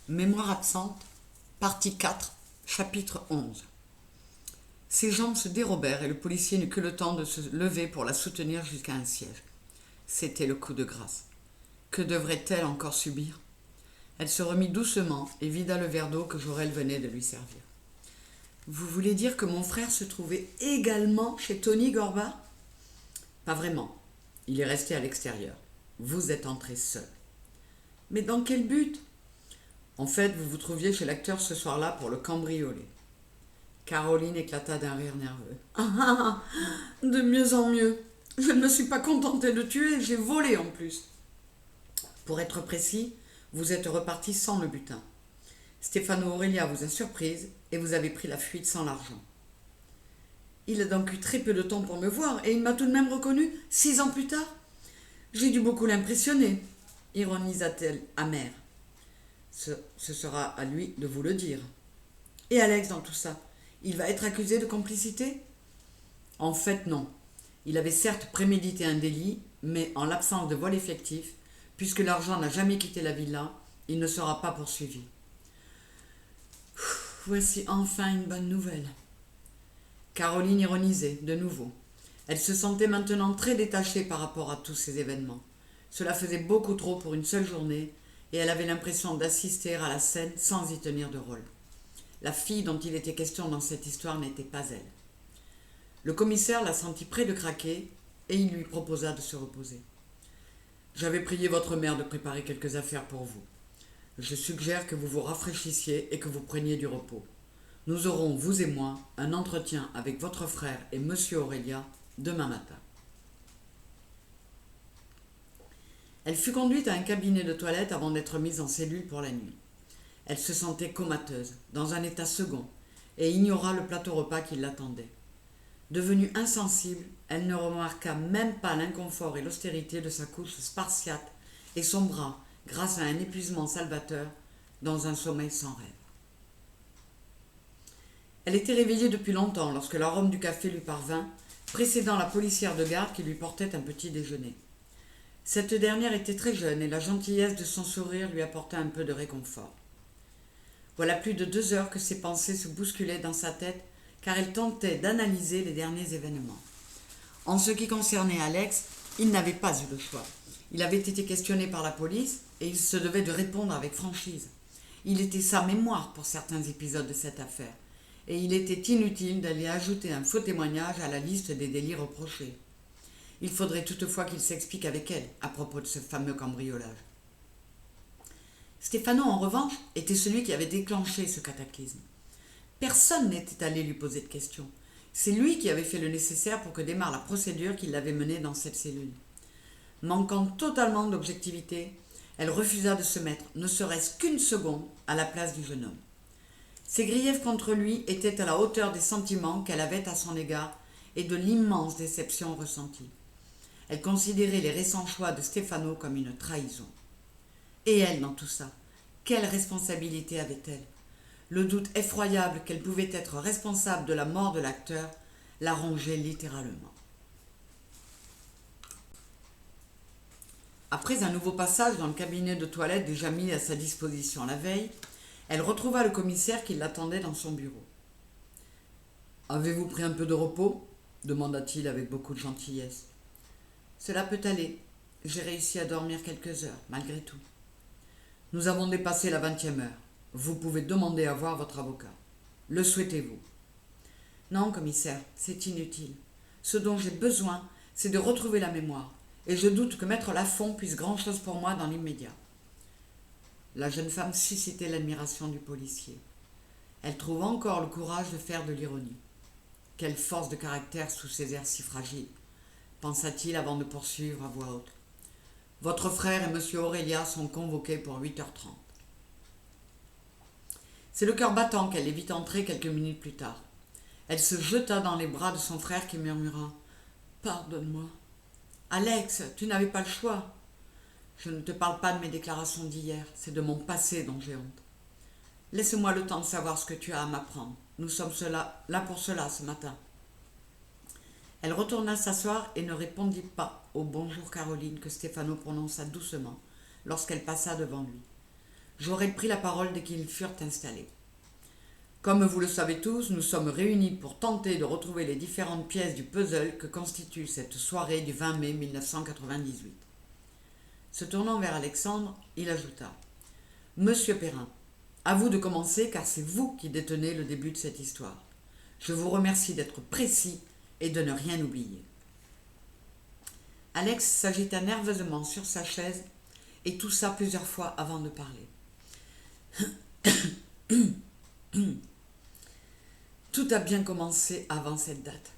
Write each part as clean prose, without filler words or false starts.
Mémoire absente, partie 4, chapitre 11. Ses jambes se dérobèrent et le policier n'eut que le temps de se lever pour la soutenir jusqu'à un siège. C'était le coup de grâce. Que devrait-elle encore subir? Elle se remit doucement et vida le verre d'eau que Jorel venait de lui servir. Vous voulez dire que mon frère se trouvait également chez Tony Gorba? Pas vraiment. Il est resté à l'extérieur. Vous êtes entré seul. Mais dans quel but? En fait, vous vous trouviez chez l'acteur ce soir-là pour le cambrioler. Caroline éclata d'un rire nerveux. De mieux en mieux. Je ne me suis pas contentée de tuer, j'ai volé en plus. Pour être précis, vous êtes reparti sans le butin. Stefano Aurelia vous a surprise et vous avez pris la fuite sans l'argent. Il a donc eu très peu de temps pour me voir et il m'a tout de même reconnu 6 ans plus tard. J'ai dû beaucoup l'impressionner, ironisa-t-elle amère. Ce sera à lui de vous le dire. Et Alex dans tout ça, il va être accusé de complicité? En fait, non. Il avait certes prémédité un délit, mais en l'absence de vol effectif, puisque l'argent n'a jamais quitté la villa, il ne sera pas poursuivi. Voici enfin une bonne nouvelle. Caroline ironisait, de nouveau. Elle se sentait maintenant très détachée par rapport à tous ces événements. Cela faisait beaucoup trop pour une seule journée, et elle avait l'impression d'assister à la scène sans y tenir de rôle. La fille dont il était question dans cette histoire n'était pas elle. Le commissaire la sentit près de craquer, et il lui proposa de se reposer. J'avais prié votre mère de préparer quelques affaires pour vous. Je suggère que vous vous rafraîchissiez et que vous preniez du repos. Nous aurons, vous et moi, un entretien avec votre frère et monsieur Aurelia demain matin. Elle fut conduite à un cabinet de toilette avant d'être mise en cellule pour la nuit. Elle se sentait comateuse, dans un état second, et ignora le plateau repas qui l'attendait. Devenue insensible, elle ne remarqua même pas l'inconfort et l'austérité de sa couche spartiate et son bras, grâce à un épuisement salvateur, dans un sommeil sans rêve. Elle était réveillée depuis longtemps lorsque l'arôme du café lui parvint, précédant la policière de garde qui lui portait un petit déjeuner. Cette dernière était très jeune et la gentillesse de son sourire lui apporta un peu de réconfort. Voilà plus de 2 heures que ses pensées se bousculaient dans sa tête car elle tentait d'analyser les derniers événements. En ce qui concernait Alex, il n'avait pas eu le choix. Il avait été questionné par la police et il se devait de répondre avec franchise. Il était sa mémoire pour certains épisodes de cette affaire et il était inutile d'aller ajouter un faux témoignage à la liste des délits reprochés. Il faudrait toutefois qu'il s'explique avec elle à propos de ce fameux cambriolage. Stefano, en revanche, était celui qui avait déclenché ce cataclysme. Personne n'était allé lui poser de questions. C'est lui qui avait fait le nécessaire pour que démarre la procédure qui l'avait menée dans cette cellule. Manquant totalement d'objectivité, elle refusa de se mettre, ne serait-ce qu'une seconde, à la place du jeune homme. Ses griefs contre lui étaient à la hauteur des sentiments qu'elle avait à son égard et de l'immense déception ressentie. Elle considérait les récents choix de Stefano comme une trahison. Et elle, dans tout ça, quelle responsabilité avait-elle? Le doute effroyable qu'elle pouvait être responsable de la mort de l'acteur la rongeait littéralement. Après un nouveau passage dans le cabinet de toilette déjà mis à sa disposition la veille, elle retrouva le commissaire qui l'attendait dans son bureau. « Avez-vous pris un peu de repos ?» demanda-t-il avec beaucoup de gentillesse. « Cela peut aller. J'ai réussi à dormir quelques heures, malgré tout. » « Nous avons dépassé la 20e heure. Vous pouvez demander à voir votre avocat. Le souhaitez-vous ?»« Non, commissaire, c'est inutile. Ce dont j'ai besoin, c'est de retrouver la mémoire, et je doute que maître Lafont puisse grand-chose pour moi dans l'immédiat. » La jeune femme suscitait l'admiration du policier. Elle trouva encore le courage de faire de l'ironie. Quelle force de caractère sous ces airs si fragiles, pensa-t-il avant de poursuivre à voix haute. Votre frère et monsieur Aurelia sont convoqués pour 8h30. C'est le cœur battant qu'elle les vit entrer quelques minutes plus tard. Elle se jeta dans les bras de son frère qui murmura « Pardonne-moi. Alex, tu n'avais pas le choix. Je ne te parle pas de mes déclarations d'hier, c'est de mon passé dont j'ai honte. Laisse-moi le temps de savoir ce que tu as à m'apprendre. Nous sommes là pour cela ce matin. » Elle retourna s'asseoir et ne répondit pas au « Bonjour Caroline » que Stefano prononça doucement lorsqu'elle passa devant lui. j'aurais pris la parole dès qu'ils furent installés. Comme vous le savez tous, nous sommes réunis pour tenter de retrouver les différentes pièces du puzzle que constitue cette soirée du 20 mai 1998. Se tournant vers Alexandre, il ajouta : « Monsieur Perrin, à vous de commencer car c'est vous qui détenez le début de cette histoire. Je vous remercie d'être précis et de ne rien oublier. » Alex s'agita nerveusement sur sa chaise et toussa plusieurs fois avant de parler. Tout a bien commencé avant cette date.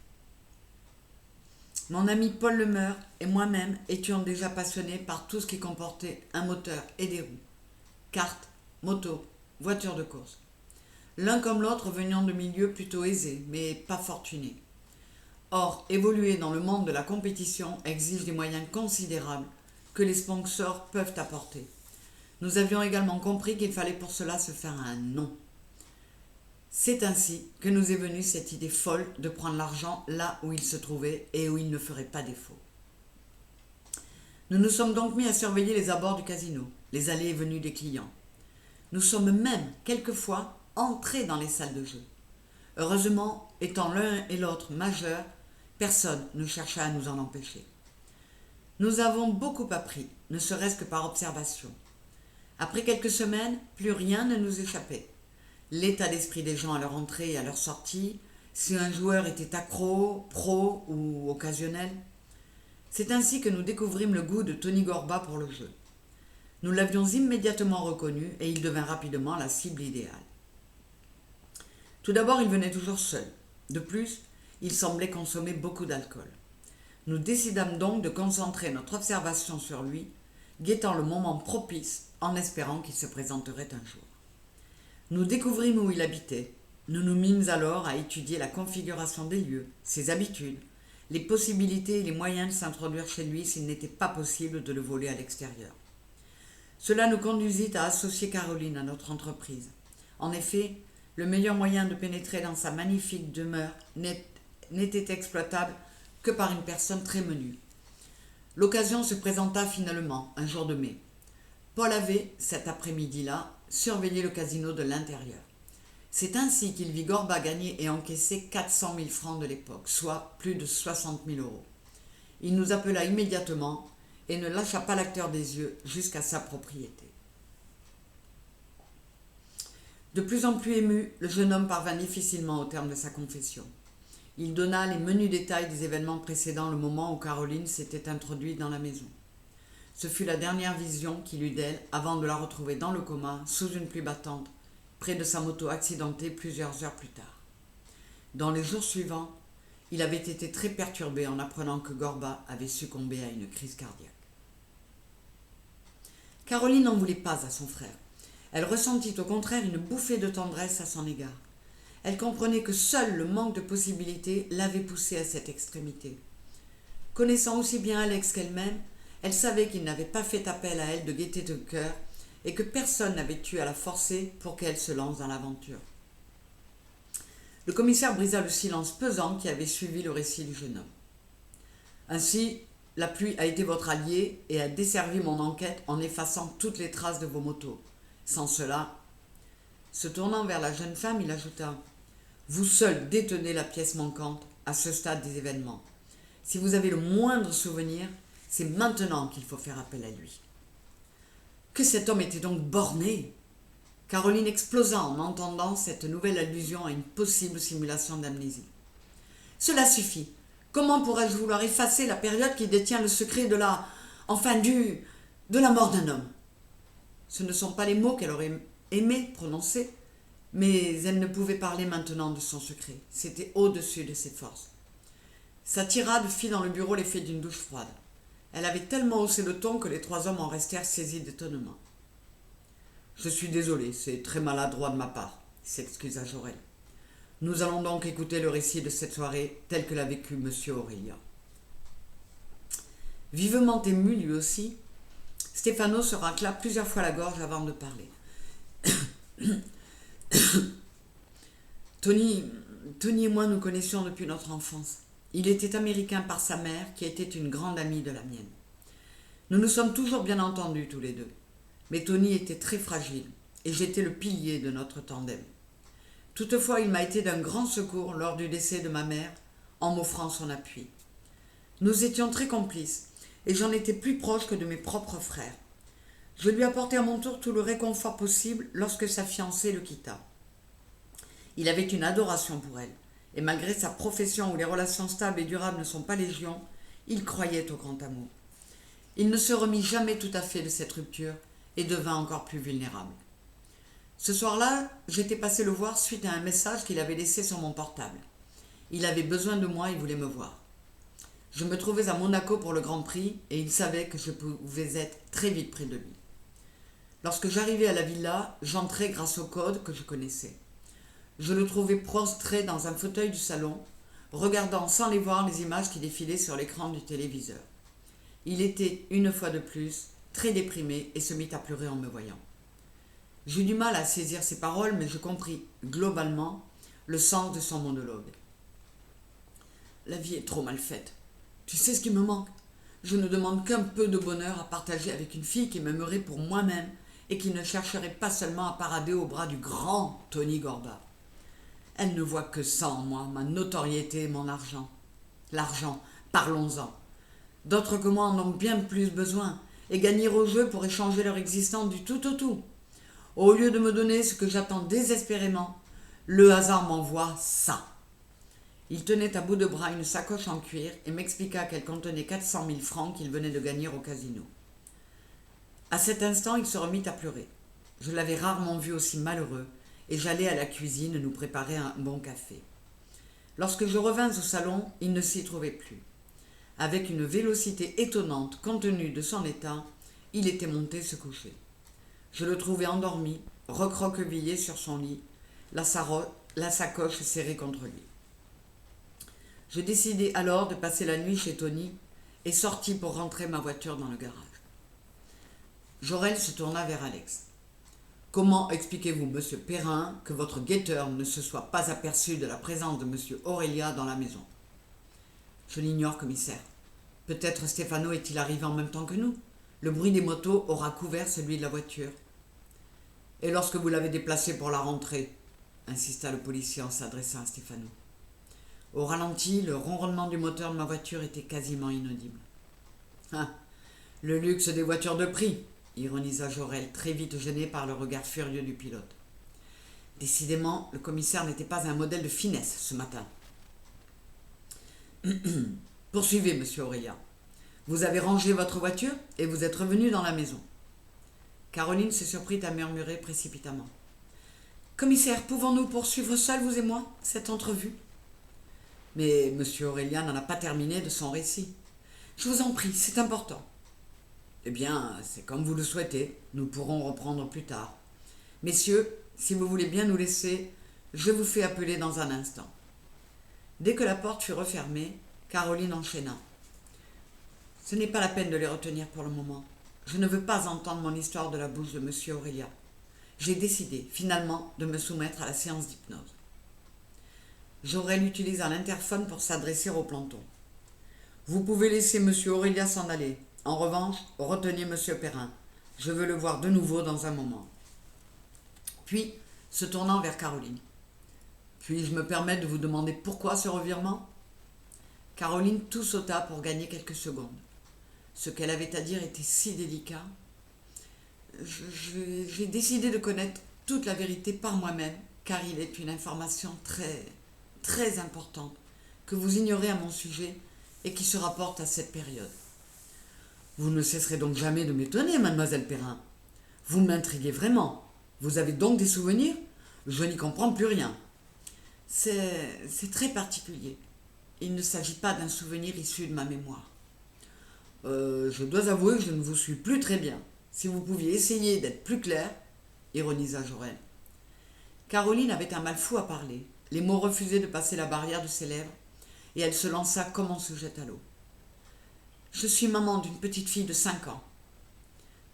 Mon ami Paul Lemeur et moi-même étions déjà passionnés par tout ce qui comportait un moteur et des roues. Cartes, motos, voitures de course. L'un comme l'autre venant de milieux plutôt aisés, mais pas fortunés. Or, évoluer dans le monde de la compétition exige des moyens considérables que les sponsors peuvent apporter. Nous avions également compris qu'il fallait pour cela se faire un nom. C'est ainsi que nous est venue cette idée folle de prendre l'argent là où il se trouvait et où il ne ferait pas défaut. Nous nous sommes donc mis à surveiller les abords du casino, les allées et venues des clients. Nous sommes même, quelquefois, entrés dans les salles de jeu. Heureusement, étant l'un et l'autre majeurs, personne ne chercha à nous en empêcher. Nous avons beaucoup appris, ne serait-ce que par observation. Après quelques semaines, plus rien ne nous échappait. L'état d'esprit des gens à leur entrée et à leur sortie, si un joueur était accro, pro ou occasionnel. C'est ainsi que nous découvrîmes le goût de Tony Gorba pour le jeu. Nous l'avions immédiatement reconnu et il devint rapidement la cible idéale. Tout d'abord, il venait toujours seul. De plus, il semblait consommer beaucoup d'alcool. Nous décidâmes donc de concentrer notre observation sur lui, guettant le moment propice en espérant qu'il se présenterait un jour. Nous découvrîmes où il habitait. Nous nous mîmes alors à étudier la configuration des lieux, ses habitudes, les possibilités et les moyens de s'introduire chez lui s'il n'était pas possible de le voler à l'extérieur. Cela nous conduisit à associer Caroline à notre entreprise. En effet, le meilleur moyen de pénétrer dans sa magnifique demeure n'était exploitable que par une personne très menue. L'occasion se présenta finalement, un jour de mai. Paul avait, cet après-midi-là, surveillé le casino de l'intérieur. C'est ainsi qu'il vit Gorba gagner et encaisser 400 000 francs de l'époque, soit plus de 60 000 €. Il nous appela immédiatement et ne lâcha pas l'acteur des yeux jusqu'à sa propriété. De plus en plus ému, le jeune homme parvint difficilement au terme de sa confession. Il donna les menus détails des événements précédant le moment où Caroline s'était introduite dans la maison. Ce fut la dernière vision qu'il eut d'elle avant de la retrouver dans le coma, sous une pluie battante, près de sa moto accidentée plusieurs heures plus tard. Dans les jours suivants, il avait été très perturbé en apprenant que Gorba avait succombé à une crise cardiaque. Caroline n'en voulait pas à son frère. Elle ressentit au contraire une bouffée de tendresse à son égard. Elle comprenait que seul le manque de possibilités l'avait poussée à cette extrémité. Connaissant aussi bien Alex qu'elle-même, elle savait qu'il n'avait pas fait appel à elle de gaieté de cœur et que personne n'avait eu à la forcer pour qu'elle se lance dans l'aventure. Le commissaire brisa le silence pesant qui avait suivi le récit du jeune homme. Ainsi, la pluie a été votre allié et a desservi mon enquête en effaçant toutes les traces de vos motos. Sans cela, se tournant vers la jeune femme, il ajouta : « Vous seul détenez la pièce manquante à ce stade des événements. Si vous avez le moindre souvenir, c'est maintenant qu'il faut faire appel à lui. » Que cet homme était donc borné. Caroline explosa en entendant cette nouvelle allusion à une possible simulation d'amnésie. Cela suffit. Comment pourrais-je vouloir effacer la période qui détient le secret de la mort d'un homme ? Ce ne sont pas les mots qu'elle aurait aimé prononcer, mais elle ne pouvait parler maintenant de son secret. C'était au-dessus de ses forces. Sa tirade fit dans le bureau l'effet d'une douche froide. Elle avait tellement haussé le ton que les trois hommes en restèrent saisis d'étonnement. « Je suis désolé, c'est très maladroit de ma part », s'excusa Jorel. « Nous allons donc écouter le récit de cette soirée tel que l'a vécu M. Aurélia. » Vivement ému lui aussi, Stéphano se racla plusieurs fois la gorge avant de parler. Tony et moi nous connaissions depuis notre enfance. Il était américain par sa mère, qui était une grande amie de la mienne. Nous nous sommes toujours bien entendus tous les deux. Mais Tony était très fragile et j'étais le pilier de notre tandem. Toutefois, il m'a été d'un grand secours lors du décès de ma mère en m'offrant son appui. Nous étions très complices et j'en étais plus proche que de mes propres frères. Je lui apportai à mon tour tout le réconfort possible lorsque sa fiancée le quitta. Il avait une adoration pour elle, et malgré sa profession où les relations stables et durables ne sont pas légion, il croyait au grand amour. Il ne se remit jamais tout à fait de cette rupture et devint encore plus vulnérable. Ce soir-là, j'étais passé le voir suite à un message qu'il avait laissé sur mon portable. Il avait besoin de moi et voulait me voir. Je me trouvais à Monaco pour le Grand Prix et il savait que je pouvais être très vite près de lui. Lorsque j'arrivai à la villa, j'entrai grâce au code que je connaissais. Je le trouvais prostré dans un fauteuil du salon, regardant sans les voir les images qui défilaient sur l'écran du téléviseur. Il était, une fois de plus, très déprimé et se mit à pleurer en me voyant. J'eus du mal à saisir ses paroles, mais je compris, globalement, le sens de son monologue. La vie est trop mal faite. Tu sais ce qui me manque? Je ne demande qu'un peu de bonheur à partager avec une fille qui m'aimerait pour moi-même et qui ne chercherait pas seulement à parader au bras du grand Tony Gorba. Elle ne voit que ça en moi, ma notoriété et mon argent. L'argent, parlons-en. D'autres que moi en ont bien plus besoin et gagner au jeu pour échanger leur existence du tout au tout. Au lieu de me donner ce que j'attends désespérément, le hasard m'envoie ça. Il tenait à bout de bras une sacoche en cuir et m'expliqua qu'elle contenait 400 000 francs qu'il venait de gagner au casino. À cet instant, il se remit à pleurer. Je l'avais rarement vu aussi malheureux et j'allai à la cuisine nous préparer un bon café. Lorsque je revins au salon, il ne s'y trouvait plus. Avec une vélocité étonnante compte tenu de son état, il était monté se coucher. Je le trouvais endormi, recroquevillé sur son lit, la sacoche serrée contre lui. Je décidai alors de passer la nuit chez Tony et sortis pour rentrer ma voiture dans le garage. Jorel se tourna vers Alex. Comment expliquez-vous, monsieur Perrin, que votre guetteur ne se soit pas aperçu de la présence de monsieur Aurélia dans la maison? Je l'ignore, commissaire. Peut-être Stéphano est-il arrivé en même temps que nous. Le bruit des motos aura couvert celui de la voiture. Et lorsque vous l'avez déplacé pour la rentrée, insista le policier en s'adressant à Stéphano. Au ralenti, le ronronnement du moteur de ma voiture était quasiment inaudible. Ah, le luxe des voitures de prix, ironisa Jorel, très vite gêné par le regard furieux du pilote. Décidément, le commissaire n'était pas un modèle de finesse ce matin. Poursuivez, monsieur Aurélia. Vous avez rangé votre voiture et vous êtes revenu dans la maison. Caroline se surprit à murmurer précipitamment. Commissaire, pouvons-nous poursuivre seuls, vous et moi, cette entrevue? Mais monsieur Aurélia n'en a pas terminé de son récit. Je vous en prie, c'est important. Eh bien, c'est comme vous le souhaitez, nous pourrons reprendre plus tard. Messieurs, si vous voulez bien nous laisser, je vous fais appeler dans un instant. Dès que la porte fut refermée, Caroline enchaîna. Ce n'est pas la peine de les retenir pour le moment. Je ne veux pas entendre mon histoire de la bouche de monsieur Aurélia. J'ai décidé, finalement, de me soumettre à la séance d'hypnose. Jorel utilisa l'interphone pour s'adresser au planton. Vous pouvez laisser monsieur Aurélia s'en aller. En revanche, retenez monsieur Perrin. Je veux le voir de nouveau dans un moment. Puis, se tournant vers Caroline. Puis-je me permettre de vous demander pourquoi ce revirement? Caroline tout sauta pour gagner quelques secondes. Ce qu'elle avait à dire était si délicat. J'ai décidé de connaître toute la vérité par moi-même, car il est une information très importante que vous ignorez à mon sujet et qui se rapporte à cette période. Vous ne cesserez donc jamais de m'étonner, mademoiselle Perrin. Vous m'intriguez vraiment. Vous avez donc des souvenirs? Je n'y comprends plus rien. C'est très particulier. Il ne s'agit pas d'un souvenir issu de ma mémoire. Je dois avouer que je ne vous suis plus très bien. Si vous pouviez essayer d'être plus clair, ironisa Jorel. Caroline avait un mal fou à parler. Les mots refusaient de passer la barrière de ses lèvres, et elle se lança comme on se jette à l'eau. Je suis maman d'une petite fille de 5 ans.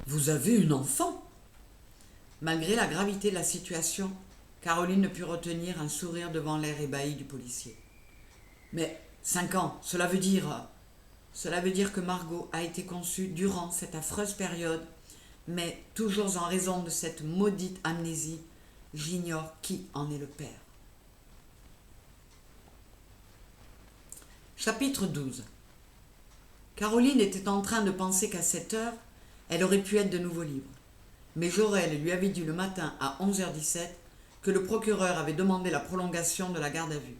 Vous avez une enfant? Malgré la gravité de la situation, Caroline ne put retenir un sourire devant l'air ébahi du policier. Mais 5 ans, cela veut dire que Margot a été conçue durant cette affreuse période mais toujours en raison de cette maudite amnésie, j'ignore qui en est le père. Chapitre 12. Caroline était en train de penser qu'à cette heure, elle aurait pu être de nouveau libre. Mais Jorel lui avait dit le matin à 11h17 que le procureur avait demandé la prolongation de la garde à vue.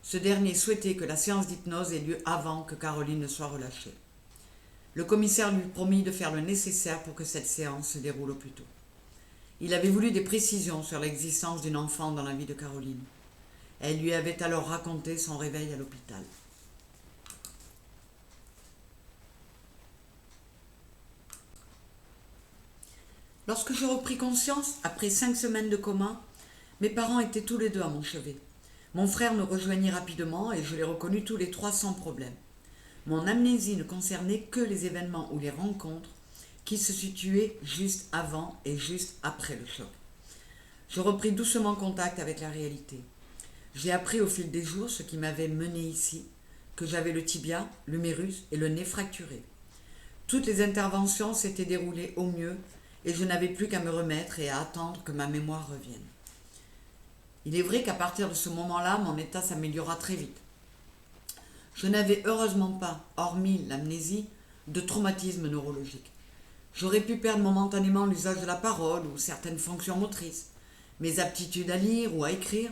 Ce dernier souhaitait que la séance d'hypnose ait lieu avant que Caroline ne soit relâchée. Le commissaire lui promit de faire le nécessaire pour que cette séance se déroule au plus tôt. Il avait voulu des précisions sur l'existence d'une enfant dans la vie de Caroline. Elle lui avait alors raconté son réveil à l'hôpital. Lorsque je repris conscience, après 5 semaines de coma, mes parents étaient tous les deux à mon chevet. Mon frère me rejoignit rapidement et je les reconnus tous les trois sans problème. Mon amnésie ne concernait que les événements ou les rencontres qui se situaient juste avant et juste après le choc. Je repris doucement contact avec la réalité. J'ai appris au fil des jours ce qui m'avait mené ici, que j'avais le tibia, l'humérus et le nez fracturés. Toutes les interventions s'étaient déroulées au mieux et je n'avais plus qu'à me remettre et à attendre que ma mémoire revienne. Il est vrai qu'à partir de ce moment-là, mon état s'améliora très vite. Je n'avais heureusement pas, hormis l'amnésie, de traumatisme neurologique. J'aurais pu perdre momentanément l'usage de la parole ou certaines fonctions motrices, mes aptitudes à lire ou à écrire,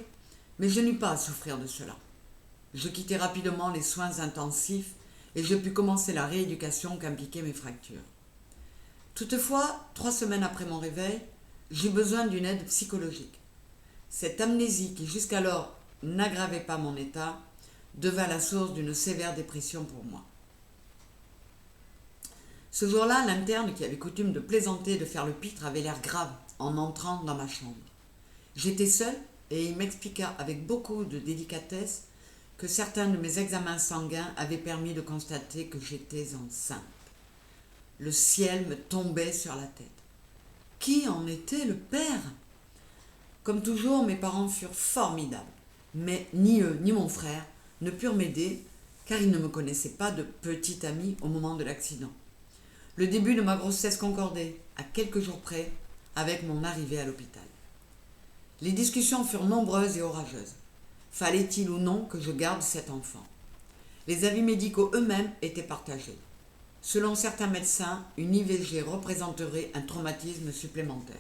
mais je n'eus pas à souffrir de cela. Je quittai rapidement les soins intensifs et je pus commencer la rééducation qu'impliquaient mes fractures. Toutefois, 3 semaines après mon réveil, j'eus besoin d'une aide psychologique. Cette amnésie qui jusqu'alors n'aggravait pas mon état devint la source d'une sévère dépression pour moi. Ce jour-là, l'interne qui avait coutume de plaisanter et de faire le pitre avait l'air grave en entrant dans ma chambre. J'étais seule et il m'expliqua avec beaucoup de délicatesse que certains de mes examens sanguins avaient permis de constater que j'étais enceinte. Le ciel me tombait sur la tête. Qui en était le père ? Comme toujours, mes parents furent formidables, mais ni eux ni mon frère ne purent m'aider car ils ne me connaissaient pas de petit ami au moment de l'accident. Le début de ma grossesse concordait, à quelques jours près, avec mon arrivée à l'hôpital. Les discussions furent nombreuses et orageuses. Fallait-il ou non que je garde cet enfant ? Les avis médicaux eux-mêmes étaient partagés. Selon certains médecins, une IVG représenterait un traumatisme supplémentaire.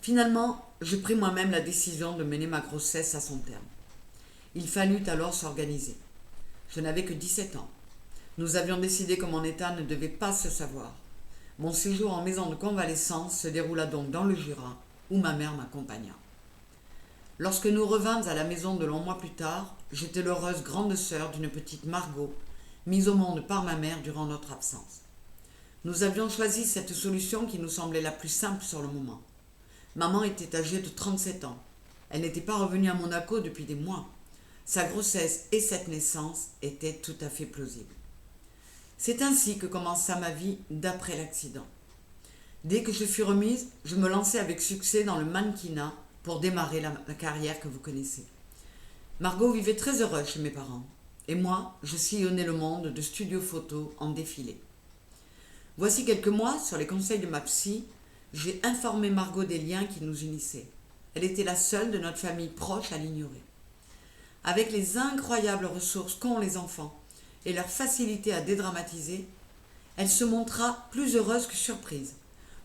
Finalement, je pris moi-même la décision de mener ma grossesse à son terme. Il fallut alors s'organiser. Je n'avais que 17 ans. Nous avions décidé que mon état ne devait pas se savoir. Mon séjour en maison de convalescence se déroula donc dans le Jura, où ma mère m'accompagna. Lorsque nous revînmes à la maison de longs mois plus tard, j'étais l'heureuse grande sœur d'une petite Margot, mise au monde par ma mère durant notre absence. Nous avions choisi cette solution qui nous semblait la plus simple sur le moment. Maman était âgée de 37 ans. Elle n'était pas revenue à Monaco depuis des mois. Sa grossesse et cette naissance étaient tout à fait plausibles. C'est ainsi que commença ma vie d'après l'accident. Dès que je fus remise, je me lançai avec succès dans le mannequinat pour démarrer la carrière que vous connaissez. Margot vivait très heureuse chez mes parents, et moi, je sillonnais le monde de studio photo en défilé. Voici quelques mois, sur les conseils de ma psy, j'ai informé Margot des liens qui nous unissaient. Elle était la seule de notre famille proche à l'ignorer. Avec les incroyables ressources qu'ont les enfants et leur facilité à dédramatiser, elle se montra plus heureuse que surprise,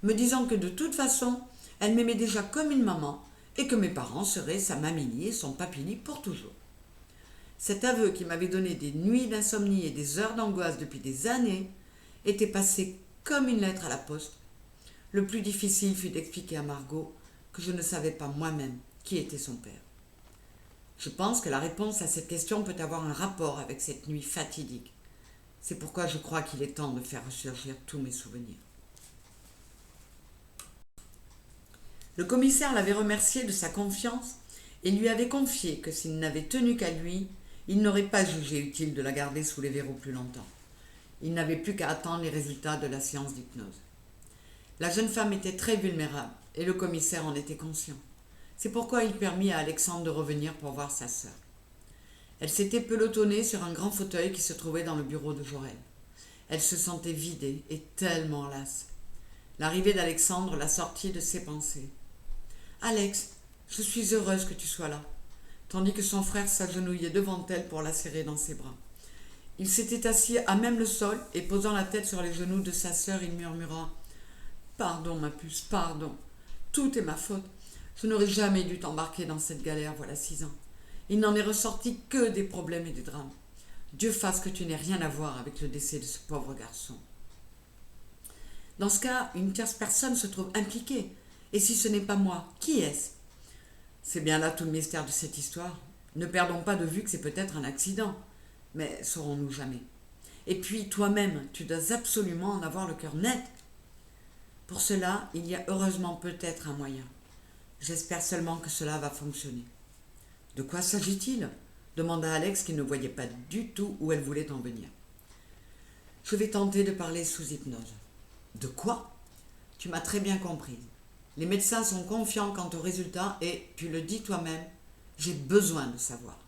me disant que de toute façon, elle m'aimait déjà comme une maman et que mes parents seraient sa mamie et son papini pour toujours. Cet aveu qui m'avait donné des nuits d'insomnie et des heures d'angoisse depuis des années était passé comme une lettre à la poste. Le plus difficile fut d'expliquer à Margot que je ne savais pas moi-même qui était son père. Je pense que la réponse à cette question peut avoir un rapport avec cette nuit fatidique. C'est pourquoi je crois qu'il est temps de faire ressurgir tous mes souvenirs. Le commissaire l'avait remercié de sa confiance et lui avait confié que s'il n'avait tenu qu'à lui, il n'aurait pas jugé utile de la garder sous les verrous plus longtemps. Il n'avait plus qu'à attendre les résultats de la séance d'hypnose. La jeune femme était très vulnérable et le commissaire en était conscient. C'est pourquoi il permit à Alexandre de revenir pour voir sa sœur. Elle s'était pelotonnée sur un grand fauteuil qui se trouvait dans le bureau de Jorel. Elle se sentait vidée et tellement lasse. L'arrivée d'Alexandre l'a sorti de ses pensées. Alex, je suis heureuse que tu sois là, tandis que son frère s'agenouillait devant elle pour la serrer dans ses bras. Il s'était assis à même le sol et posant la tête sur les genoux de sa sœur, il murmura « Pardon, ma puce, pardon. Tout est ma faute. Je n'aurais jamais dû t'embarquer dans cette galère voilà 6 ans. Il n'en est ressorti que des problèmes et des drames. Dieu fasse que tu n'aies rien à voir avec le décès de ce pauvre garçon. » Dans ce cas, une tierce personne se trouve impliquée. Et si ce n'est pas moi, qui est-ce? C'est bien là tout le mystère de cette histoire. Ne perdons pas de vue que c'est peut-être un accident. Mais saurons-nous jamais? Et puis, toi-même, tu dois absolument en avoir le cœur net. Pour cela, il y a heureusement peut-être un moyen. J'espère seulement que cela va fonctionner. De quoi s'agit-il? Demanda Alex qui ne voyait pas du tout où elle voulait en venir. Je vais tenter de parler sous hypnose. De quoi? Tu m'as très bien comprise. Les médecins sont confiants quant aux résultats et, tu le dis toi-même, j'ai besoin de savoir.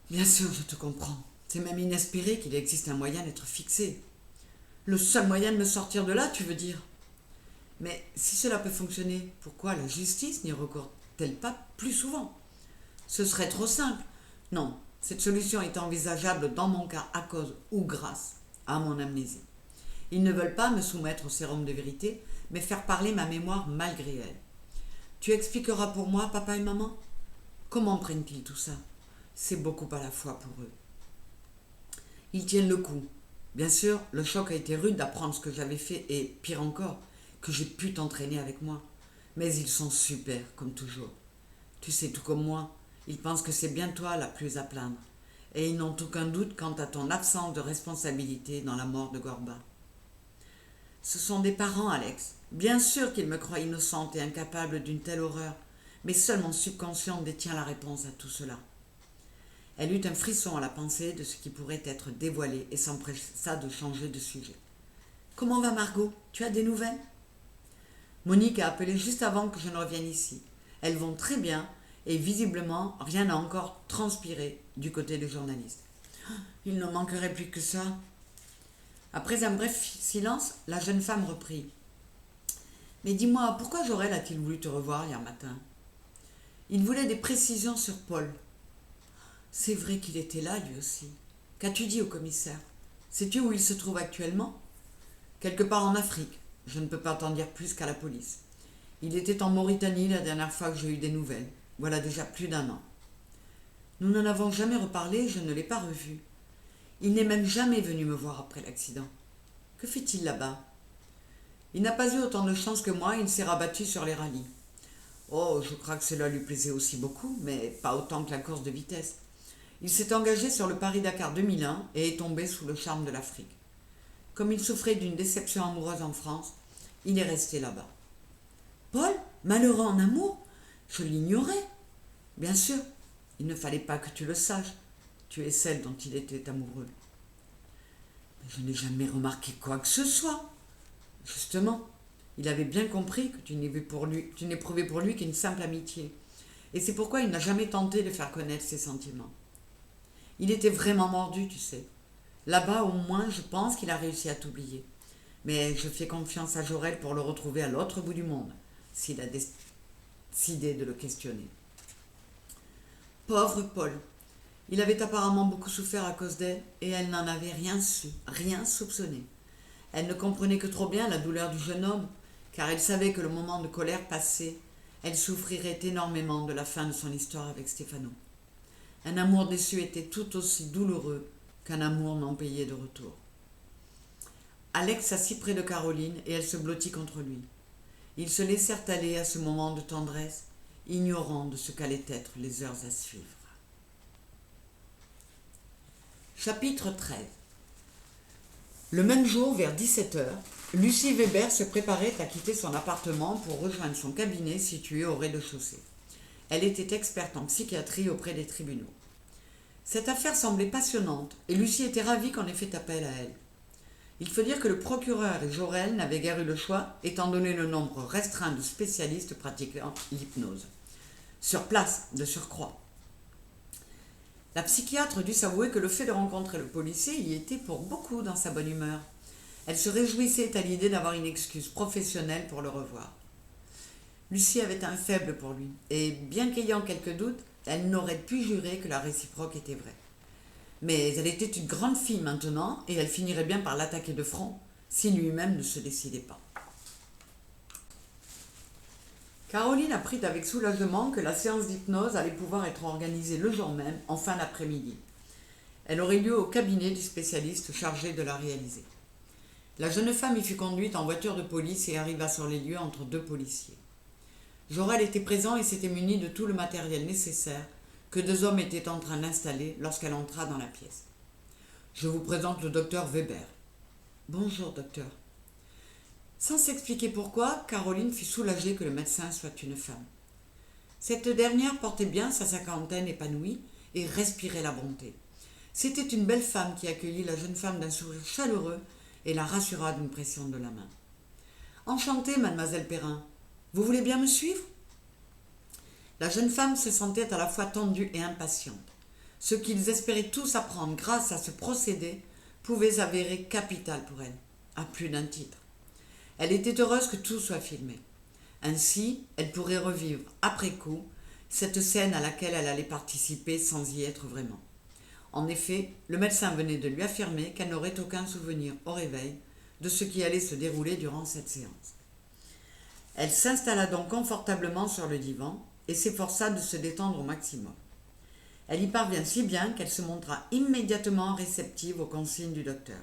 Bien sûr, je te comprends. C'est même inespéré qu'il existe un moyen d'être fixé. Le seul moyen de me sortir de là, tu veux dire? Mais si cela peut fonctionner, pourquoi la justice n'y recourt-elle pas plus souvent? Ce serait trop simple. Non, cette solution est envisageable dans mon cas à cause ou grâce à mon amnésie. Ils ne veulent pas me soumettre au sérum de vérité, mais faire parler ma mémoire malgré elle. Tu expliqueras pour moi, papa et maman? Comment prennent-ils tout ça? C'est beaucoup à la fois pour eux. Ils tiennent le coup. Bien sûr, le choc a été rude d'apprendre ce que j'avais fait et, pire encore, que j'ai pu t'entraîner avec moi. Mais ils sont super, comme toujours. Tu sais, tout comme moi, ils pensent que c'est bien toi la plus à plaindre. Et ils n'ont aucun doute quant à ton absence de responsabilité dans la mort de Gorba. Ce sont des parents, Alex. Bien sûr qu'ils me croient innocente et incapable d'une telle horreur, mais seul mon subconscient détient la réponse à tout cela. Elle eut un frisson à la pensée de ce qui pourrait être dévoilé et s'empressa de changer de sujet. « Comment va Margot? Tu as des nouvelles ?» Monique a appelé juste avant que je ne revienne ici. Elles vont très bien et visiblement rien n'a encore transpiré du côté des journalistes. « Il ne manquerait plus que ça. » Après un bref silence, la jeune femme reprit. « Mais dis-moi, pourquoi Jorel a-t-il voulu te revoir hier matin ?»« Il voulait des précisions sur Paul. » « C'est vrai qu'il était là, lui aussi. Qu'as-tu dit au commissaire? Sais-tu où il se trouve actuellement? » ?»« Quelque part en Afrique. Je ne peux pas t'en dire plus qu'à la police. Il était en Mauritanie la dernière fois que j'ai eu des nouvelles. Voilà déjà plus d'1 an. Nous n'en avons jamais reparlé, je ne l'ai pas revu. Il n'est même jamais venu me voir après l'accident. Que fait-il là-bas? Il n'a pas eu autant de chance que moi, il s'est rabattu sur les rallyes. Oh, je crois que cela lui plaisait aussi beaucoup, mais pas autant que la course de vitesse. Il s'est engagé sur le Paris-Dakar 2001 et est tombé sous le charme de l'Afrique. Comme il souffrait d'une déception amoureuse en France, il est resté là-bas. Paul, malheureux en amour? Je l'ignorais. Bien sûr, il ne fallait pas que tu le saches. Tu es celle dont il était amoureux. Mais je n'ai jamais remarqué quoi que ce soit. Justement, il avait bien compris que tu n'éprouvais pour lui qu'une simple amitié. Et c'est pourquoi il n'a jamais tenté de faire connaître ses sentiments. Il était vraiment mordu, tu sais. Là-bas, au moins, je pense qu'il a réussi à t'oublier. Mais je fais confiance à Jorel pour le retrouver à l'autre bout du monde, s'il a décidé de le questionner. Pauvre Paul. Il avait apparemment beaucoup souffert à cause d'elle, et elle n'en avait rien su, rien soupçonné. Elle ne comprenait que trop bien la douleur du jeune homme, car elle savait que le moment de colère passé, elle souffrirait énormément de la fin de son histoire avec Stefano. Un amour déçu était tout aussi douloureux qu'un amour non payé de retour. Alex s'assit près de Caroline et elle se blottit contre lui. Ils se laissèrent aller à ce moment de tendresse, ignorant de ce qu'allaient être les heures à suivre. Chapitre 13. Le même jour, vers 17h, Lucie Weber se préparait à quitter son appartement pour rejoindre son cabinet situé au rez-de-chaussée. Elle était experte en psychiatrie auprès des tribunaux. Cette affaire semblait passionnante et Lucie était ravie qu'on ait fait appel à elle. Il faut dire que le procureur et Jorel n'avaient guère eu le choix, étant donné le nombre restreint de spécialistes pratiquant l'hypnose. Sur place, de surcroît. La psychiatre dut s'avouer que le fait de rencontrer le policier y était pour beaucoup dans sa bonne humeur. Elle se réjouissait à l'idée d'avoir une excuse professionnelle pour le revoir. Lucie avait un faible pour lui, et bien qu'ayant quelques doutes, elle n'aurait pu jurer que la réciproque était vraie. Mais elle était une grande fille maintenant, et elle finirait bien par l'attaquer de front, si lui-même ne se décidait pas. Caroline apprit avec soulagement que la séance d'hypnose allait pouvoir être organisée le jour même, en fin d'après-midi. Elle aurait lieu au cabinet du spécialiste chargé de la réaliser. La jeune femme y fut conduite en voiture de police et arriva sur les lieux entre deux policiers. Jorel était présent et s'était muni de tout le matériel nécessaire que deux hommes étaient en train d'installer lorsqu'elle entra dans la pièce. « Je vous présente le docteur Weber. »« Bonjour, docteur. » Sans s'expliquer pourquoi, Caroline fut soulagée que le médecin soit une femme. Cette dernière portait bien sa cinquantaine épanouie et respirait la bonté. C'était une belle femme qui accueillit la jeune femme d'un sourire chaleureux et la rassura d'une pression de la main. « Enchantée, mademoiselle Perrin. Vous voulez bien me suivre ?» La jeune femme se sentait à la fois tendue et impatiente. Ce qu'ils espéraient tous apprendre grâce à ce procédé pouvait s'avérer capital pour elle, à plus d'un titre. Elle était heureuse que tout soit filmé. Ainsi, elle pourrait revivre, après coup, cette scène à laquelle elle allait participer sans y être vraiment. En effet, le médecin venait de lui affirmer qu'elle n'aurait aucun souvenir au réveil de ce qui allait se dérouler durant cette séance. Elle s'installa donc confortablement sur le divan et s'efforça de se détendre au maximum. Elle y parvint si bien qu'elle se montra immédiatement réceptive aux consignes du docteur.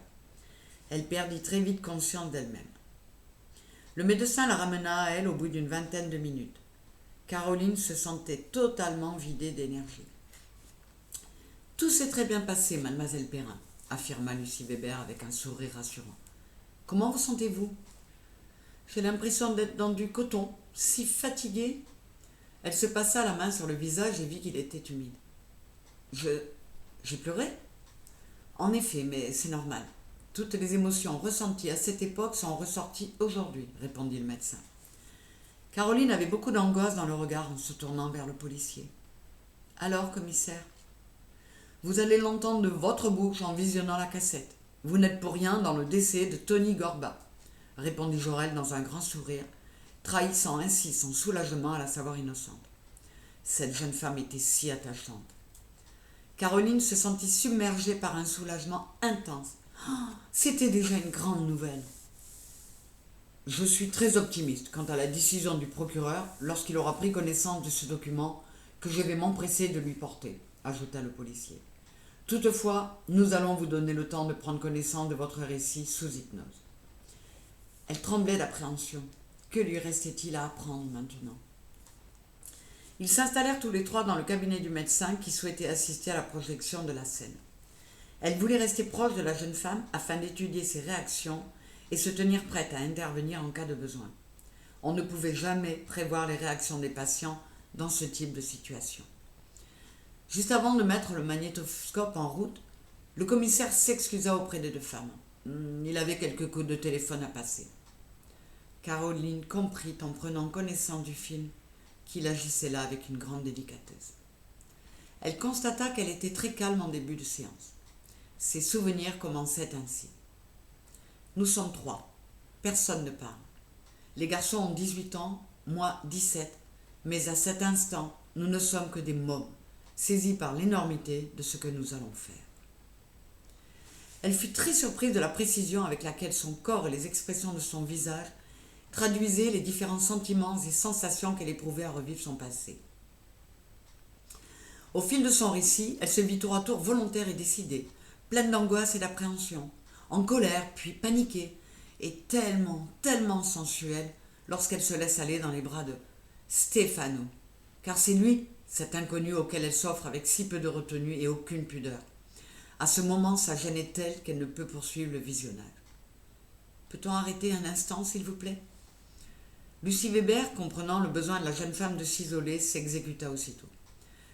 Elle perdit très vite conscience d'elle-même. Le médecin la ramena à elle au bout d'une vingtaine de minutes. Caroline se sentait totalement vidée d'énergie. « Tout s'est très bien passé, mademoiselle Perrin, » affirma Lucie Weber avec un sourire rassurant. « Comment vous sentez-vous ?»« J'ai l'impression d'être dans du coton, si fatiguée. » Elle se passa la main sur le visage et vit qu'il était humide. « J'ai pleuré ?»« En effet, mais c'est normal. Toutes les émotions ressenties à cette époque sont ressorties aujourd'hui, » répondit le médecin. Caroline avait beaucoup d'angoisse dans le regard en se tournant vers le policier. « Alors, commissaire ? » « Vous allez l'entendre de votre bouche en visionnant la cassette. Vous n'êtes pour rien dans le décès de Tony Gorba, » répondit Jorel dans un grand sourire, trahissant ainsi son soulagement à la savoir innocente. Cette jeune femme était si attachante. Caroline se sentit submergée par un soulagement intense. C'était déjà une grande nouvelle. « Je suis très optimiste quant à la décision du procureur lorsqu'il aura pris connaissance de ce document que je vais m'empresser de lui porter, » ajouta le policier. « Toutefois, nous allons vous donner le temps de prendre connaissance de votre récit sous hypnose. » Elle tremblait d'appréhension. Que lui restait-il à apprendre maintenant ? Ils s'installèrent tous les trois dans le cabinet du médecin qui souhaitait assister à la projection de la scène. Elle voulait rester proche de la jeune femme afin d'étudier ses réactions et se tenir prête à intervenir en cas de besoin. On ne pouvait jamais prévoir les réactions des patients dans ce type de situation. Juste avant de mettre le magnétoscope en route, le commissaire s'excusa auprès des deux femmes. Il avait quelques coups de téléphone à passer. Caroline comprit en prenant connaissance du film qu'il agissait là avec une grande délicatesse. Elle constata qu'elle était très calme en début de séance. Ses souvenirs commençaient ainsi. « Nous sommes trois. Personne ne parle. Les garçons ont 18 ans, moi 17, mais à cet instant, nous ne sommes que des mômes, saisis par l'énormité de ce que nous allons faire. » Elle fut très surprise de la précision avec laquelle son corps et les expressions de son visage traduisaient les différents sentiments et sensations qu'elle éprouvait à revivre son passé. Au fil de son récit, elle se vit tour à tour volontaire et décidée, pleine d'angoisse et d'appréhension, en colère puis paniquée, et tellement sensuelle lorsqu'elle se laisse aller dans les bras de Stefano, car c'est lui, cet inconnu auquel elle s'offre avec si peu de retenue et aucune pudeur. À ce moment, sa gêne est telle qu'elle ne peut poursuivre le visionnage. « Peut-on arrêter un instant, s'il vous plaît ?» Lucie Weber, comprenant le besoin de la jeune femme de s'isoler, s'exécuta aussitôt.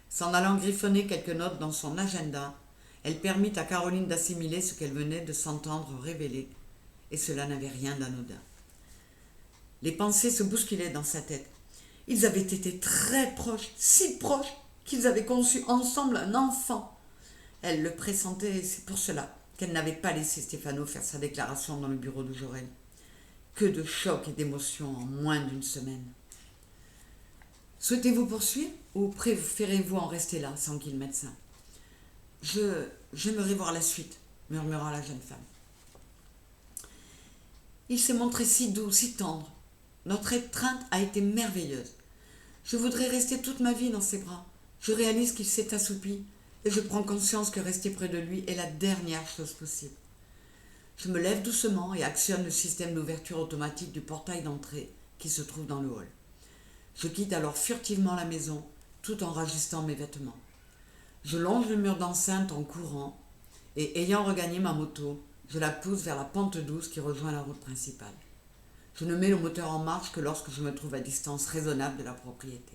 S'en allant griffonner quelques notes dans son agenda, elle permit à Caroline d'assimiler ce qu'elle venait de s'entendre révéler, et cela n'avait rien d'anodin. Les pensées se bousculaient dans sa tête. Ils avaient été très proches, si proches, qu'ils avaient conçu ensemble un enfant. Elle le pressentait, et c'est pour cela qu'elle n'avait pas laissé Stéphano faire sa déclaration dans le bureau de Jorel. Que de chocs et d'émotions en moins d'une semaine. Souhaitez-vous poursuivre ou préférez-vous en rester là, s'enquit le médecin. J'aimerais voir la suite, murmura la jeune femme. Il s'est montré si doux, si tendre. Notre étreinte a été merveilleuse. Je voudrais rester toute ma vie dans ses bras. Je réalise qu'il s'est assoupi et je prends conscience que rester près de lui est la dernière chose possible. Je me lève doucement et actionne le système d'ouverture automatique du portail d'entrée qui se trouve dans le hall. Je quitte alors furtivement la maison tout en rajustant mes vêtements. Je longe le mur d'enceinte en courant et ayant regagné ma moto, je la pousse vers la pente douce qui rejoint la route principale. Je ne mets le moteur en marche que lorsque je me trouve à distance raisonnable de la propriété.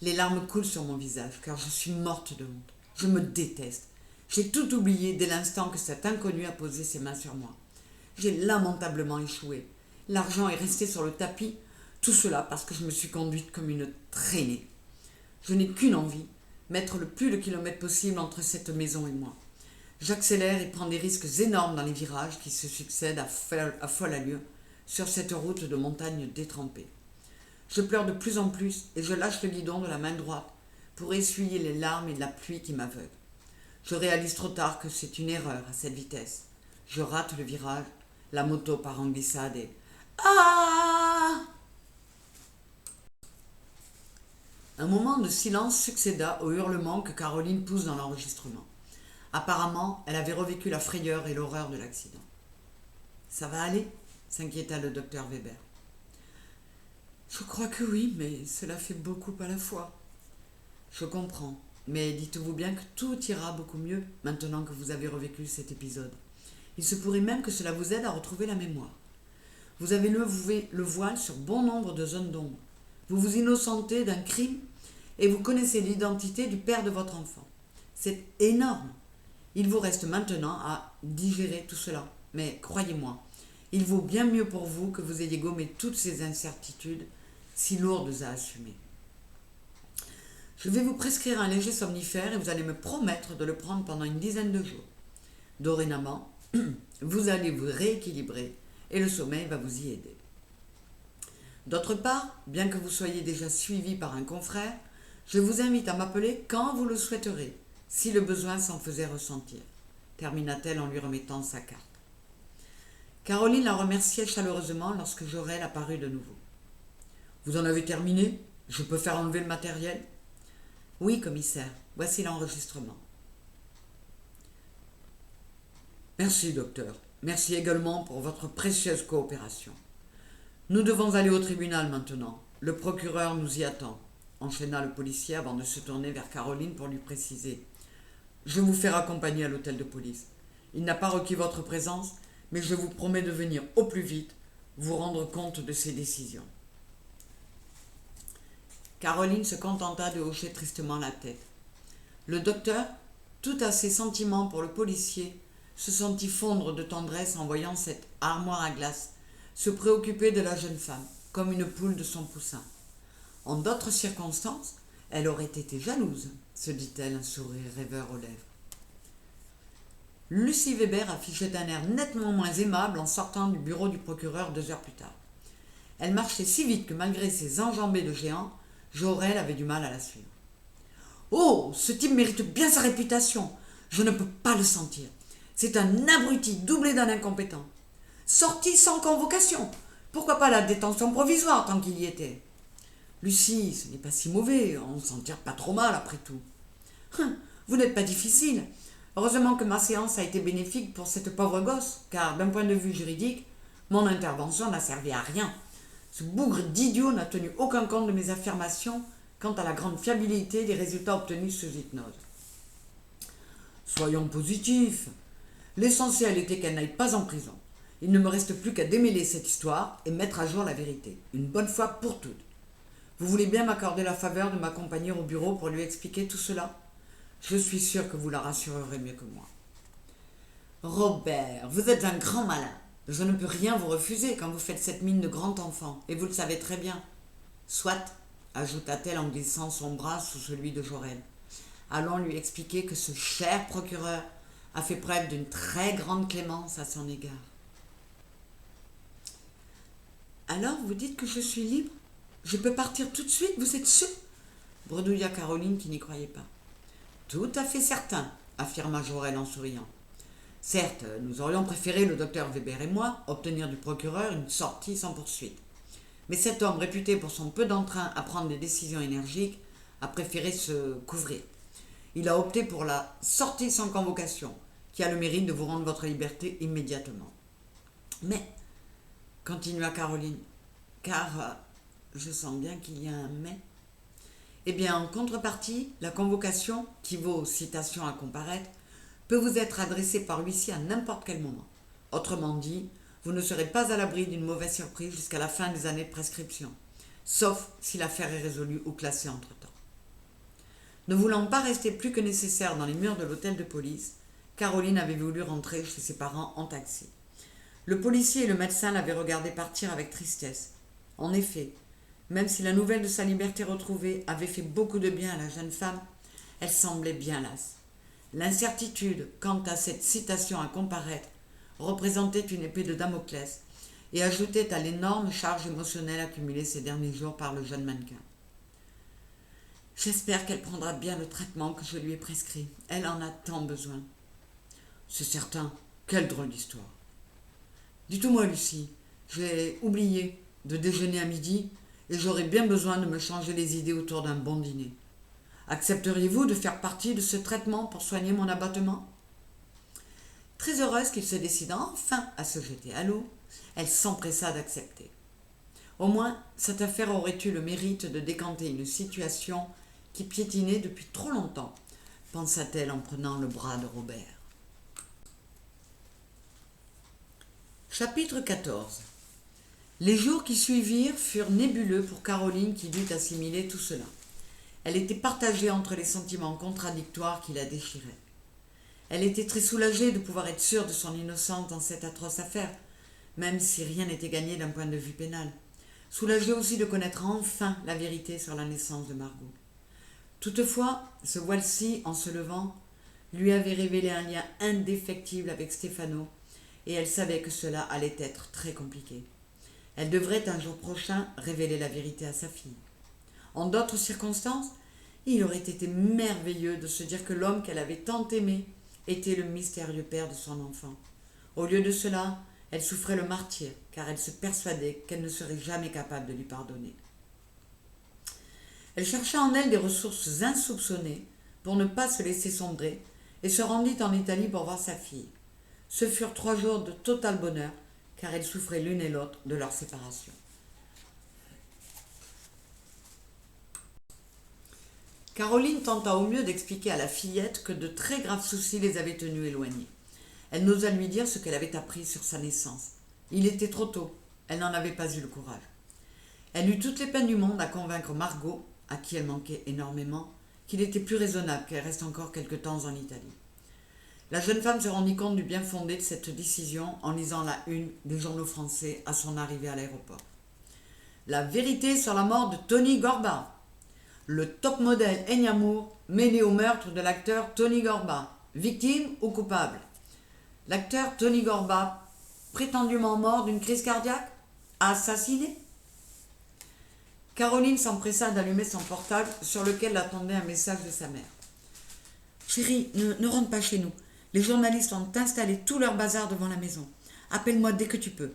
Les larmes coulent sur mon visage car je suis morte de honte. Je me déteste. J'ai tout oublié dès l'instant que cet inconnu a posé ses mains sur moi. J'ai lamentablement échoué. L'argent est resté sur le tapis, tout cela parce que je me suis conduite comme une traînée. Je n'ai qu'une envie, mettre le plus de kilomètres possible entre cette maison et moi. J'accélère et prends des risques énormes dans les virages qui se succèdent à folle allure sur cette route de montagne détrempée. Je pleure de plus en plus et je lâche le guidon de la main droite pour essuyer les larmes et la pluie qui m'aveuglent. Je réalise trop tard que c'est une erreur à cette vitesse. Je rate le virage, la moto part en glissade et... Ah! Un moment de silence succéda au hurlement que Caroline pousse dans l'enregistrement. Apparemment, elle avait revécu la frayeur et l'horreur de l'accident. « Ça va aller ?» s'inquiéta le docteur Weber. « Je crois que oui, mais cela fait beaucoup à la fois. »« Je comprends, mais dites-vous bien que tout ira beaucoup mieux maintenant que vous avez revécu cet épisode. Il se pourrait même que cela vous aide à retrouver la mémoire. Vous avez levé le voile sur bon nombre de zones d'ombre. Vous vous innocentez d'un crime et vous connaissez l'identité du père de votre enfant. C'est énorme. Il vous reste maintenant à digérer tout cela. Mais croyez-moi, il vaut bien mieux pour vous que vous ayez gommé toutes ces incertitudes si lourdes à assumer. Je vais vous prescrire un léger somnifère et vous allez me promettre de le prendre pendant une dizaine de jours. Dorénavant, vous allez vous rééquilibrer et le sommeil va vous y aider. D'autre part, bien que vous soyez déjà suivi par un confrère, je vous invite à m'appeler quand vous le souhaiterez, si le besoin s'en faisait ressentir, termina-t-elle en lui remettant sa carte. Caroline la remerciait chaleureusement lorsque Jorel apparut de nouveau. « Vous en avez terminé ? Je peux faire enlever le matériel ?»« Oui, commissaire, voici l'enregistrement. » « Merci, docteur. Merci également pour votre précieuse coopération. Nous devons aller au tribunal maintenant. Le procureur nous y attend, » enchaîna le policier avant de se tourner vers Caroline pour lui préciser. « Je vous fais accompagner à l'hôtel de police. Il n'a pas requis votre présence, mais je vous promets de venir au plus vite vous rendre compte de ses décisions. » Caroline se contenta de hocher tristement la tête. Le docteur, tout à ses sentiments pour le policier, se sentit fondre de tendresse en voyant cette armoire à glace se préoccuper de la jeune femme, comme une poule de son poussin. En d'autres circonstances, elle aurait été jalouse, se dit-elle, un sourire rêveur aux lèvres. Lucie Weber affichait un air nettement moins aimable en sortant du bureau du procureur 2 heures plus tard. Elle marchait si vite que malgré ses enjambées de géant, Jorel avait du mal à la suivre. « Oh, ce type mérite bien sa réputation. Je ne peux pas le sentir. C'est un abruti doublé d'un incompétent. Sorti sans convocation. Pourquoi pas la détention provisoire tant qu'il y était ? Lucie, ce n'est pas si mauvais, on s'en tire pas trop mal après tout. Vous n'êtes pas difficile. Heureusement que ma séance a été bénéfique pour cette pauvre gosse, car d'un point de vue juridique, mon intervention n'a servi à rien. Ce bougre d'idiot n'a tenu aucun compte de mes affirmations quant à la grande fiabilité des résultats obtenus sous hypnose. Soyons positifs. L'essentiel était qu'elle n'aille pas en prison. Il ne me reste plus qu'à démêler cette histoire et mettre à jour la vérité, une bonne fois pour toutes. Vous voulez bien m'accorder la faveur de m'accompagner au bureau pour lui expliquer tout cela ? Je suis sûre que vous la rassurerez mieux que moi. Robert, vous êtes un grand malin. Je ne peux rien vous refuser quand vous faites cette mine de grand enfant, et vous le savez très bien. Soit, ajouta-t-elle en glissant son bras sous celui de Jorel. Allons lui expliquer que ce cher procureur a fait preuve d'une très grande clémence à son égard. Alors, vous dites que je suis libre? Je peux partir tout de suite, vous êtes sûr? Bredouilla Caroline qui n'y croyait pas. Tout à fait certain, affirma Jorel en souriant. Certes, nous aurions préféré, le docteur Weber et moi, obtenir du procureur une sortie sans poursuite. Mais cet homme, réputé pour son peu d'entrain à prendre des décisions énergiques, a préféré se couvrir. Il a opté pour la sortie sans convocation, qui a le mérite de vous rendre votre liberté immédiatement. Mais, continua Caroline, car je sens bien qu'il y a un mais. Eh bien, en contrepartie, la convocation, qui vaut citation à comparaître, peut vous être adressée par l'huissier à n'importe quel moment. Autrement dit, vous ne serez pas à l'abri d'une mauvaise surprise jusqu'à la fin des années de prescription, sauf si l'affaire est résolue ou classée entre-temps. Ne voulant pas rester plus que nécessaire dans les murs de l'hôtel de police, Caroline avait voulu rentrer chez ses parents en taxi. Le policier et le médecin l'avaient regardé partir avec tristesse. En effet, même si la nouvelle de sa liberté retrouvée avait fait beaucoup de bien à la jeune femme, elle semblait bien lasse. L'incertitude quant à cette citation à comparaître représentait une épée de Damoclès et ajoutait à l'énorme charge émotionnelle accumulée ces derniers jours par le jeune mannequin. J'espère qu'elle prendra bien le traitement que je lui ai prescrit. Elle en a tant besoin. C'est certain. Quelle drôle d'histoire. Dites-moi, Lucie, j'ai oublié de déjeuner à midi et j'aurais bien besoin de me changer les idées autour d'un bon dîner. Accepteriez-vous de faire partie de ce traitement pour soigner mon abattement? Très heureuse qu'il se décida enfin à se jeter à l'eau, elle s'empressa d'accepter. Au moins, cette affaire aurait eu le mérite de décanter une situation qui piétinait depuis trop longtemps, pensa-t-elle en prenant le bras de Robert. Chapitre 14. Les jours qui suivirent furent nébuleux pour Caroline qui dut assimiler tout cela. Elle était partagée entre les sentiments contradictoires qui la déchiraient. Elle était très soulagée de pouvoir être sûre de son innocence dans cette atroce affaire, même si rien n'était gagné d'un point de vue pénal. Soulagée aussi de connaître enfin la vérité sur la naissance de Margot. Toutefois, ce voile-ci, en se levant, lui avait révélé un lien indéfectible avec Stefano, et elle savait que cela allait être très compliqué. Elle devrait un jour prochain révéler la vérité à sa fille. En d'autres circonstances, il aurait été merveilleux de se dire que l'homme qu'elle avait tant aimé était le mystérieux père de son enfant. Au lieu de cela, elle souffrait le martyre, car elle se persuadait qu'elle ne serait jamais capable de lui pardonner. Elle chercha en elle des ressources insoupçonnées pour ne pas se laisser sombrer et se rendit en Italie pour voir sa fille. Ce furent 3 jours de total bonheur, car elles souffraient l'une et l'autre de leur séparation. Caroline tenta au mieux d'expliquer à la fillette que de très graves soucis les avaient tenus éloignés. Elle n'osa lui dire ce qu'elle avait appris sur sa naissance. Il était trop tôt, elle n'en avait pas eu le courage. Elle eut toutes les peines du monde à convaincre Margot, à qui elle manquait énormément, qu'il était plus raisonnable qu'elle reste encore quelque temps en Italie. La jeune femme se rendit compte du bien fondé de cette décision en lisant la une des journaux français à son arrivée à l'aéroport. La vérité sur la mort de Tony Gorba. Le top modèle Enyamour mêlé au meurtre de l'acteur Tony Gorba. Victime ou coupable? L'acteur Tony Gorba, prétendument mort d'une crise cardiaque? Assassiné? Caroline s'empressa d'allumer son portable sur lequel l'attendait un message de sa mère. Chérie, ne rentre pas chez nous. Les journalistes ont installé tout leur bazar devant la maison. Appelle-moi dès que tu peux.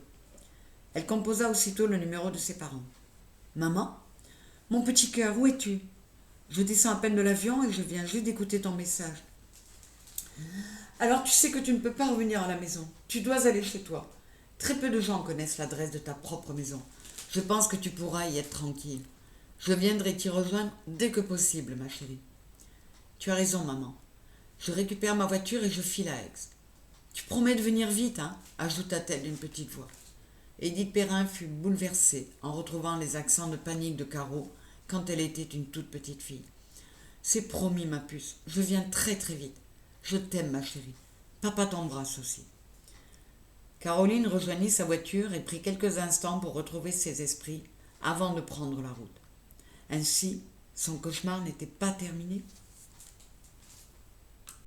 Elle composa aussitôt le numéro de ses parents. Maman? Mon petit cœur, où es-tu? Je descends à peine de l'avion et je viens juste d'écouter ton message. Alors tu sais que tu ne peux pas revenir à la maison. Tu dois aller chez toi. Très peu de gens connaissent l'adresse de ta propre maison. Je pense que tu pourras y être tranquille. Je viendrai t'y rejoindre dès que possible, ma chérie. Tu as raison, maman. Je récupère ma voiture et je file à Aix. Tu promets de venir vite, hein? Ajouta-t-elle d'une petite voix. Édith Perrin fut bouleversée en retrouvant les accents de panique de Caro quand elle était une toute petite fille. C'est promis, ma puce. Je viens très très vite. Je t'aime, ma chérie. Papa t'embrasse aussi. Caroline rejoignit sa voiture et prit quelques instants pour retrouver ses esprits avant de prendre la route. Ainsi, son cauchemar n'était pas terminé.